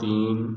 3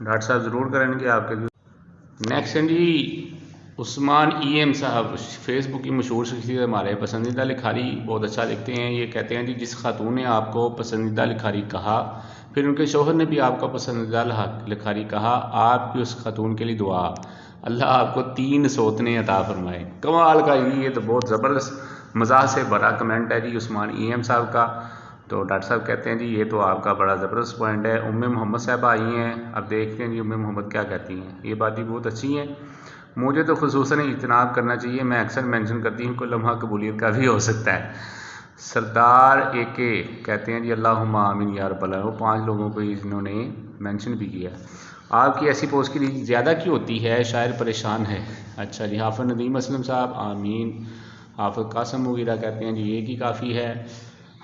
doctor صاحب ضرور کریں گے آپ کے لیے۔ نیکسٹ ہیں جی عثمان ای ایم صاحب، فیس بک کی مشہور شخصیت، ہمارے پسندیدہ لکھاری، بہت اچھا لکھتے ہیں۔ یہ کہتے ہیں جی جس خاتون نے آپ کو پسندیدہ لکھاری کہا، پھر ان کے شوہر نے بھی آپ کا پسندیدہ لکھاری کہا، آپ کی اس خاتون کے لیے دعا، اللہ آپ کو 3 سوتنے عطا فرمائے۔ کمال کا جی، یہ تو بہت زبردست مزاح سے بھرا کمنٹ ہے جی عثمان ای ایم صاحب کا۔ تو ڈاکٹر صاحب کہتے ہیں جی یہ تو آپ کا بڑا زبردست پوائنٹ ہے۔ محمد صاحبہ آئی ہیں، اب دیکھتے ہیں جی محمد کیا کہتی ہیں۔ یہ بات بھی بہت اچھی ہے، مجھے تو خصوصاً اجتناب کرنا چاہیے، میں اکثر مینشن کرتی ہوں کہ لمحہ قبولیت کا بھی ہو سکتا ہے۔ سردار اے کے کہتے ہیں جی اللہم آمین یا رب العالمین، وہ 5 لوگوں کو انہوں نے مینشن بھی کیا۔ آپ کی ایسی پوسٹ کی لیے زیادہ کیوں ہوتی ہے، شاعر پریشان ہے۔ اچھا جی، حافظ ندیم اسلم صاحب آمین۔ حافظ قاسم وغیرہ کہتے ہیں جی ایک ہی کافی ہے۔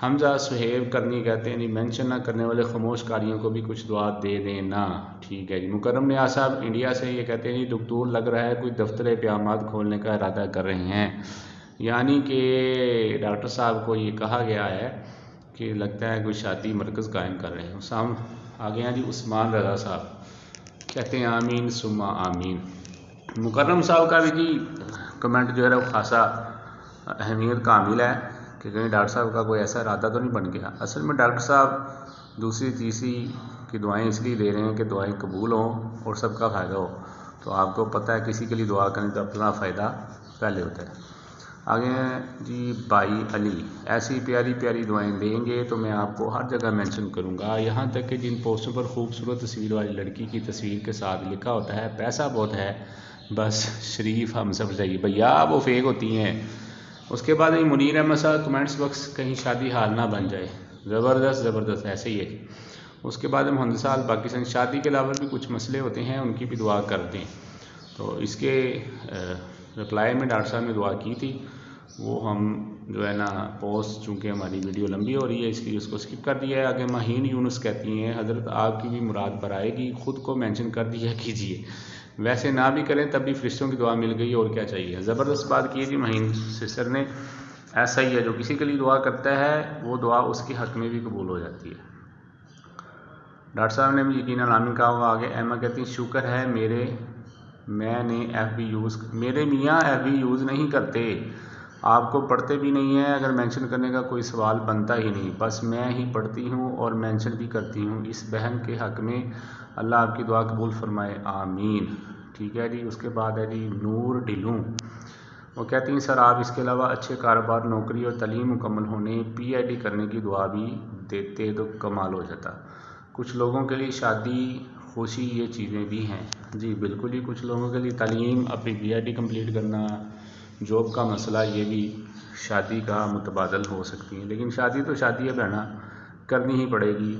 حمزہ سہیب کرنی کہتے ہیں جی مینشن نہ کرنے والے خاموش کاریوں کو بھی کچھ دعا دے دینا، ٹھیک ہے جی۔ مکرم نیاز صاحب انڈیا سے یہ کہتے ہیں جی دکتور لگ رہا ہے کوئی دفتر پیامات کھولنے کا ارادہ کر رہے ہیں، یعنی کہ ڈاکٹر صاحب کو یہ کہا گیا ہے کہ لگتا ہے کوئی شادی مرکز قائم کر رہے ہیں۔ آگے ہیں جی عثمان رضا صاحب کہتے ہیں آمین ثم آمین۔ مکرم صاحب کا بھی جی کمنٹ جو ہے وہ خاصا اہمیت کا حامل ہے کہ کہیں ڈاکٹر صاحب کا کوئی ایسا ارادہ تو نہیں بن گیا۔ اصل میں ڈاکٹر صاحب دوسری تیسری کی دعائیں اس لیے دے رہے ہیں کہ دعائیں قبول ہوں اور سب کا فائدہ ہو، تو آپ کو پتہ ہے کسی کے لیے دعا کریں تو اپنا فائدہ پہلے ہوتا ہے۔ آگے ہیں جی بھائی علی، ایسی پیاری پیاری دعائیں دیں گے تو میں آپ کو ہر جگہ مینشن کروں گا، یہاں تک کہ جن پوسٹوں پر خوبصورت تصویر والی لڑکی کی تصویر کے ساتھ لکھا ہوتا ہے پیسہ بہت ہے بس شریف ہم سب چاہیے، بھیا وہ فیک ہوتی ہیں۔ اس کے بعد منیر احمد صاحب کمنٹس باکس کہیں شادی حال نہ بن جائے، زبردست زبردست ایسے ہی ہے۔ اس کے بعد محمد صاحب پاکستان، شادی کے علاوہ بھی کچھ مسئلے ہوتے ہیں ان کی بھی دعا کر دیں۔ تو اس کے رپلائی میں ڈاکٹر صاحب نے دعا کی تھی، وہ ہم جو ہے نا پوسٹ چونکہ ہماری ویڈیو لمبی ہو رہی ہے اس لیے اس کو اسکپ کر دیا ہے۔ آگے مہین یونس کہتی ہیں حضرت آپ کی بھی مراد پر آئے گی، خود کو مینشن کر دیا کیجیے، ویسے نہ بھی کریں تب بھی فرشتوں کی دعا مل گئی اور کیا چاہیے۔ زبردست بات کی ہے جی مہین سسٹر نے، ایسا ہی ہے جو کسی کے لیے دعا کرتا ہے وہ دعا اس کے حق میں بھی قبول ہو جاتی ہے۔ ڈاکٹر صاحب نے بھی یقیناً آمین کہا ہوگا۔ آگے ایما کہتی ہیں شکر ہے میں نے ایف بی یوز، میرے میاں ایف بی یوز نہیں کرتے، آپ کو پڑھتے بھی نہیں ہیں، اگر مینشن کرنے کا کوئی سوال بنتا ہی نہیں، بس میں ہی پڑھتی ہوں اور مینشن بھی کرتی ہوں، اس بہن کے حق میں اللہ آپ کی دعا قبول فرمائے آمین، ٹھیک ہے جی۔ اس کے بعد ہے جی نور ڈھلوں، وہ کہتی ہیں سر آپ اس کے علاوہ اچھے کاروبار، نوکری اور تعلیم مکمل ہونے، پی ایچ ڈی کرنے کی دعا بھی دیتے تو کمال ہو جاتا۔ کچھ لوگوں کے لیے شادی، خوشی یہ چیزیں بھی ہیں جی، بالکل ہی کچھ لوگوں کے لیے تعلیم، اپنی پی ایچ ڈی کمپلیٹ کرنا، جاب کا مسئلہ، یہ بھی شادی کا متبادل ہو سکتی ہیں، لیکن شادی تو شادی ہے بہنا، کرنی ہی پڑے گی،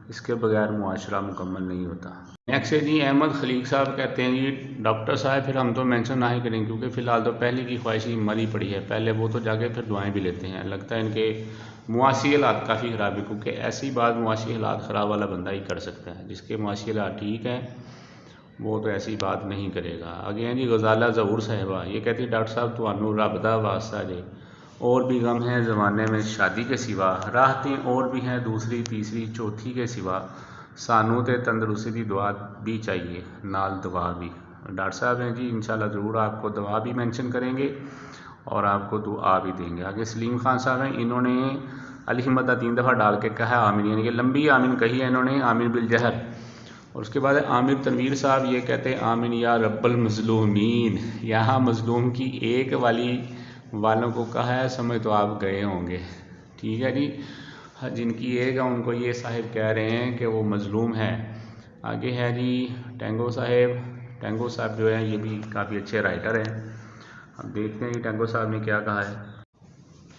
اس کے بغیر معاشرہ مکمل نہیں ہوتا۔ نیکسٹ ہے جی احمد خلیق صاحب کہتے ہیں جی ڈاکٹر صاحب پھر ہم تو مینشن نہ ہی کریں کیونکہ فی الحال تو پہلے کی خواہش ہی مری پڑی ہے، پہلے وہ تو جا کے پھر دعائیں بھی لیتے ہیں، لگتا ہے ان کے معاشی حالات کافی خراب ہے، کیونکہ ایسی بات معاشی حالات خراب والا بندہ ہی کر سکتا ہے، جس کے معاشی حالات ٹھیک ہیں وہ تو ایسی بات نہیں کرے گا۔ آگے ہیں جی غزالہ ظہور صاحبہ، یہ کہتی ہے ڈاکٹر صاحب تمہوں رب دا واسطہ جے، اور بھی غم ہیں زمانے میں شادی کے سوا، راحتیں اور بھی ہیں دوسری تیسری چوتھی کے سوا، سانو تے تندرستی دی دعا بھی چاہیے نال دعا بھی۔ ڈاکٹر صاحب ہیں جی انشاءاللہ ضرور آپ کو دعا بھی مینشن کریں گے اور آپ کو دعا بھی دیں گے۔ آگے سلیم خان صاحب ہیں، انہوں نے الحمدہ 3 دفعہ ڈال کے کہا آمین، یعنی کہ لمبی آمین کہی ہے انہوں نے، آمین بالجہر۔ اور اس کے بعد عامر تنویر صاحب یہ کہتے ہیں آمین یا رب المظلومین، یہاں مظلوم کی ایک والی والوں کو کہا ہے، سمجھ تو آپ گئے ہوں گے، ٹھیک ہے جی، جن کی ایک ہے ان کو یہ صاحب کہہ رہے ہیں کہ وہ مظلوم ہے۔ آگے ہے جی ٹینگو صاحب جو ہیں یہ بھی کافی اچھے رائٹر ہیں، اب دیکھتے ہیں جی ٹینگو صاحب نے کیا کہا ہے۔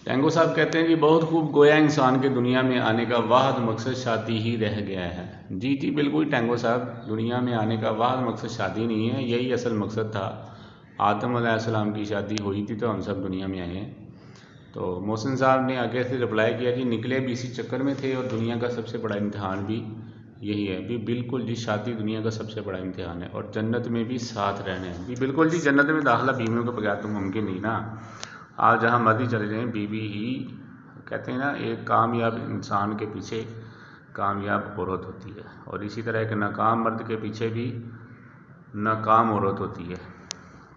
ٹینگو صاحب کہتے ہیں جی بہت خوب، گویا انسان کے دنیا میں آنے کا واحد مقصد شادی ہی رہ گیا ہے۔ جی بالکل ٹینگو صاحب، دنیا میں آنے کا واحد مقصد شادی نہیں ہے، یہی اصل مقصد تھا، آدم علیہ السلام کی شادی ہوئی تھی تو ہم سب دنیا میں آئے ہیں۔ تو محسن صاحب نے آگے سے رپلائی کیا جی نکلے بھی اسی چکر میں تھے اور دنیا کا سب سے بڑا امتحان بھی یہی ہے بھی، بالکل جی شادی دنیا کا سب سے بڑا امتحان ہے اور جنت میں بھی ساتھ رہنے ہیں جی، بالکل جی، جنت میں داخلہ بیویوں کے بغیر تو ممکن نہیں نا، آپ جہاں مرضی چلے جائیں بیوی ہی، کہتے ہیں نا ایک کامیاب انسان کے پیچھے کامیاب عورت ہوتی ہے، اور اسی طرح ایک ناکام مرد کے پیچھے بھی ناکام عورت ہوتی ہے۔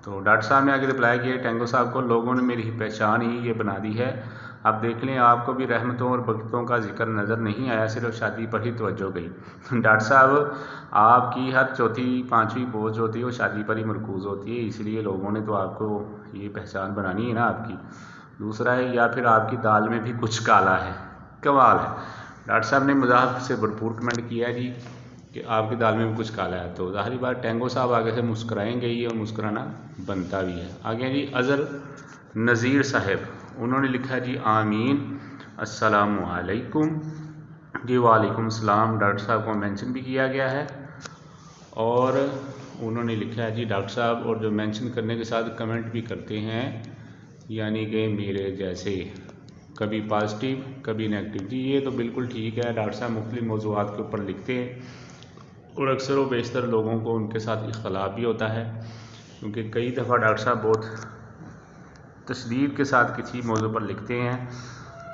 تو ڈاکٹر صاحب نے آگے رپلائی کیا ٹینگو صاحب کو، لوگوں نے میری پہچان ہی یہ بنا دی ہے، اب دیکھ لیں آپ کو بھی رحمتوں اور برکتوں کا ذکر نظر نہیں آیا، صرف شادی پر ہی توجہ گئی۔ ڈاکٹر صاحب آپ کی ہر چوتھی پانچویں پوسٹ ہوتی ہے وہ شادی پر ہی مرکوز ہوتی ہے، اس لیے لوگوں نے تو آپ کو یہ پہچان بنانی ہے نا آپ کی۔ دوسرا ہے یا پھر آپ کی دال میں بھی کچھ کالا ہے، کمال ہے۔ ڈاکٹر صاحب نے مزاح سے بھرپور کمنٹ کیا جی کہ آپ کی دال میں بھی کچھ کالا ہے، تو ظاہری بات ٹینگو صاحب آگے سے مسکرائیں گے ہی اور مسکرانا بنتا بھی ہے۔ آگے جی اظہر نذیر صاحب، انہوں نے لکھا جی آمین السلام علیکم جی، وعلیکم السلام۔ ڈاکٹر صاحب کو مینشن بھی کیا گیا ہے، اور انہوں نے لکھا ہے جی ڈاکٹر صاحب، اور جو مینشن کرنے کے ساتھ کمنٹ بھی کرتے ہیں، یعنی کہ میرے جیسے کبھی پازیٹیو کبھی نیگیٹو، جی یہ تو بالکل ٹھیک ہے۔ ڈاکٹر صاحب مختلف موضوعات کے اوپر لکھتے ہیں، اور اکثر و بیشتر لوگوں کو ان کے ساتھ اختلاف بھی ہوتا ہے، کیونکہ کئی دفعہ ڈاکٹر صاحب بہت تشدید کے ساتھ کسی موضوع پر لکھتے ہیں،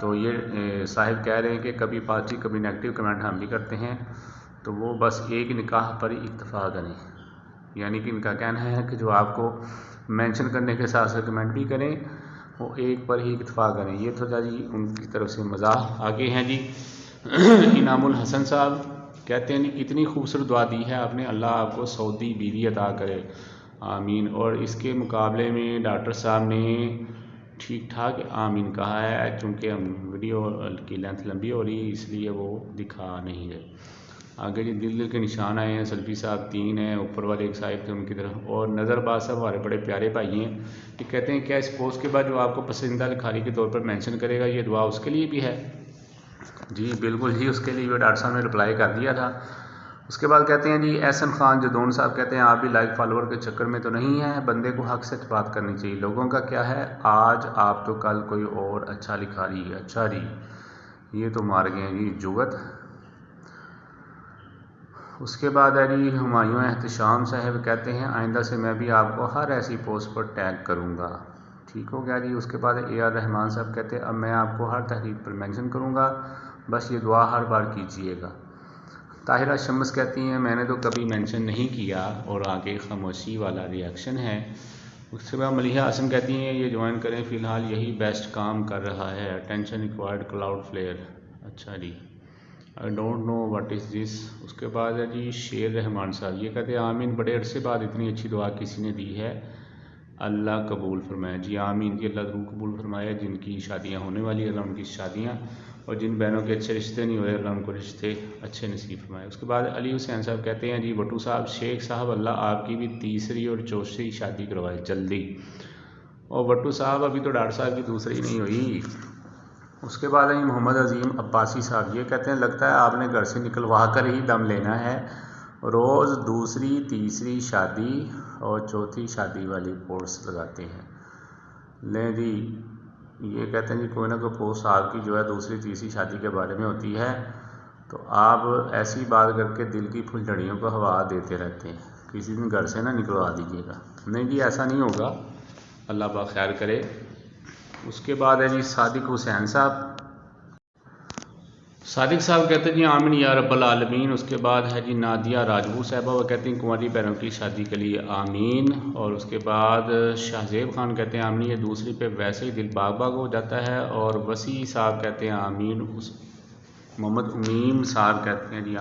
تو یہ صاحب کہہ رہے ہیں کہ کبھی پازیٹیو کبھی نیگیٹو کمنٹ ہم بھی کرتے ہیں، تو وہ بس ایک نکاح پر ہی اکتفا کریں، یعنی کہ ان کا کہنا ہے کہ جو آپ کو مینشن کرنے کے ساتھ ساتھ کمنٹ بھی کریں وہ ایک پر ہی اکتفا کریں، یہ تو جی ان کی طرف سے مزاح۔ آگے ہیں جی انعام الحسن صاحب، کہتے ہیں اتنی خوبصورت دعا دی ہے آپ نے، اللہ آپ کو سعودی بیوی عطا کرے، آمین۔ اور اس کے مقابلے میں ڈاکٹر صاحب نے ٹھیک ٹھاک آمین کہا ہے، چونکہ ویڈیو کی لینتھ لمبی ہو رہی ہے اس لیے وہ دکھا نہیں رہے۔ آگے جی دل کے نشان آئے ہیں، سلفی صاحب 3 ہیں، اوپر والے ایک صاحب تھے ان کی طرف، اور نظر باز صاحب ہمارے بڑے پیارے بھائی ہیں، یہ کہتے ہیں کیا اس پوسٹ کے بعد جو آپ کو پسندیدہ لکھاری کے طور پر مینشن کرے گا یہ دعا اس کے لیے بھی ہے؟ جی بالکل جی، اس کے لیے بھی ڈاکٹر صاحب نے رپلائی کر دیا تھا۔ اس کے بعد کہتے ہیں جی احسن خان جدون صاحب، کہتے ہیں آپ بھی لائک فالوور کے چکر میں تو نہیں ہیں، بندے کو حق سے بات کرنی چاہیے، لوگوں کا کیا ہے آج آپ تو کل کوئی اور اچھا لکھاری ہے۔ اچھا جی، یہ تو مار گئے ہیں جی جگت۔ اس کے بعد ہے جی ہمایوں احتشام صاحب، کہتے ہیں آئندہ سے میں بھی آپ کو ہر ایسی پوسٹ پر ٹیگ کروں گا، ٹھیک ہو گیا جی۔ اس کے بعد اے آر رحمان صاحب کہتے ہیں اب میں آپ کو ہر تحریر پر مینشن کروں گا، بس یہ دعا ہر بار کیجیے گا۔ طاہرہ شمس کہتی ہیں میں نے تو کبھی مینشن نہیں کیا، اور آگے خاموشی والا ریئیکشن ہے۔ اس کے بعد ملیحہ اعظم کہتی ہیں یہ جوائن کریں، فی الحال یہی بیسٹ کام کر رہا ہے، اٹینشن ریکوائرڈ کلاؤڈ فلیئر۔ اچھا جی، I don't know what is دس۔ اس کے بعد ہے جی شیر رحمان صاحب، یہ کہتے ہیں آمین، بڑے عرصے بعد اتنی اچھی دعا کسی نے دی ہے، اللہ قبول فرمائے۔ جی آمین جی، اللہ ضرور قبول فرمائے، جن کی شادیاں ہونے والی ہے اللہ ان کی شادیاں، اور جن بہنوں کے اچھے رشتے نہیں ہوئے اللہ ان کو رشتے اچھے نصیب فرمائے۔ اس کے بعد علی حسین صاحب کہتے ہیں جی بٹو صاحب، شیخ صاحب اللہ آپ کی بھی تیسری اور چوتھی شادی کروائے جلدی، اور بٹو صاحب ابھی تو ڈاکٹر صاحب کی دوسری نہیں ہوئی۔ اس کے بعد محمد عظیم عباسی صاحب، یہ کہتے ہیں لگتا ہے آپ نے گھر سے نکلوا کر ہی دم لینا ہے، روز دوسری تیسری شادی اور چوتھی شادی والی پوسٹ لگاتے ہیں۔ لیں جی، یہ کہتے ہیں جی کوئی نہ کوئی پوسٹ آپ کی جو ہے دوسری تیسری شادی کے بارے میں ہوتی ہے، تو آپ ایسی بات کر کے دل کی پھلجھڑیوں کو ہوا دیتے رہتے ہیں، کسی دن گھر سے نہ نکلوا دیجیے گا۔ نہیں جی ایسا نہیں ہوگا، اللہ پاک خیر کرے۔ اس کے بعد ہے جی صادق حسین صاحب، صادق صاحب کہتے ہیں جی آمین یا رب العالمین۔ اس کے بعد ہے جی نادیہ راجپوت صاحبہ، وہ کہتے ہیں کنواری بہنوں کی شادی کے لیے آمین۔ اور اس کے بعد شاہزیب خان کہتے ہیں آمین، یہ دوسری پہ ویسے ہی دل باغ باغ ہو جاتا ہے۔ اور وسیع صاحب کہتے ہیں آمین۔ محمد امیم صاحب کہتے ہیں جی